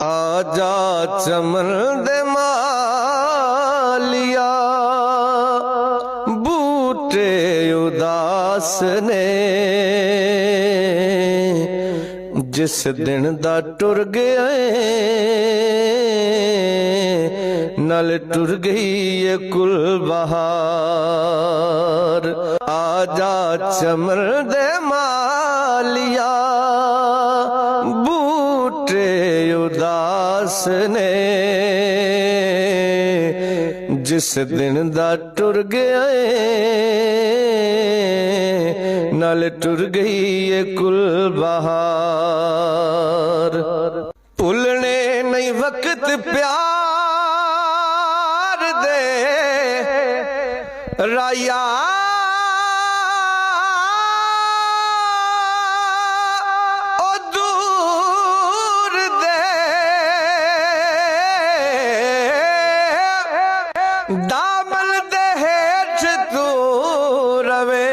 आजा चमन दे मालिया बूटे उदास ने जिस दिन दा टुर गया नल टुर गई ये कुल बहार। आजा चमन दे मालिया बूटे उदास ने जिस दिन दा टुर गया नल टुर गई ये कुल बहार। भुलने नहीं वक्त प्यार दे राया दामन दे हेठ तू रवे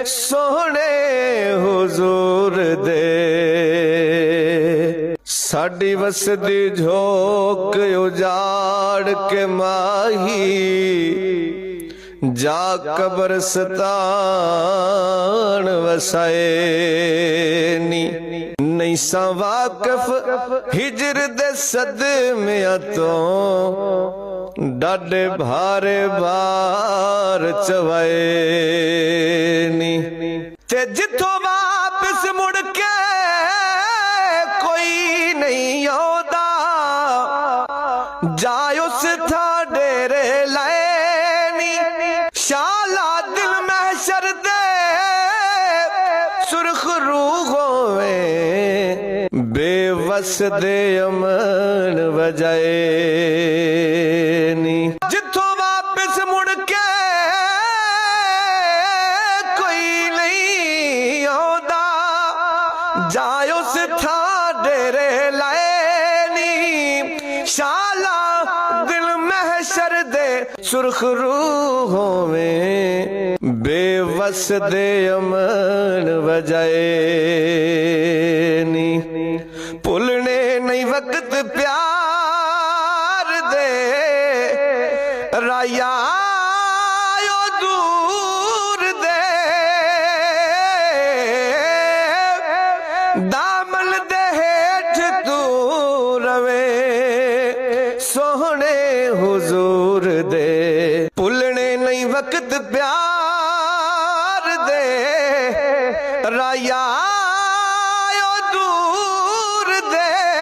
सोहने हुजूर दे। साडी वसदी झोंक उजाड़ के माही जा कब्रिस्तान वसाए नी। नहीं सा वाकिफ हिजर दे सदमिया तो डाडे भारे बार चवाए नी। ते जिथों वापस मुड़ के कोई नहीं आउंदा जाए उस था डेरे लाए नी। शाला दिल महशर दे सुर्ख रूह होवे बेवस दे अमन वजाए नी। जिथों वापस मुड़ के कोई नहीं आउंदा जाए उस था डेरे लाए नी। शाला दिल महशर दे सुर्ख रूहों में बेवस दे अमन वजाए नी। भुलने नहीं वक्त प्यार दे राया दूर दे। दामन दे हेठ तू रवे सोहने हुजूर दे। भुलने नहीं वक्त प्यार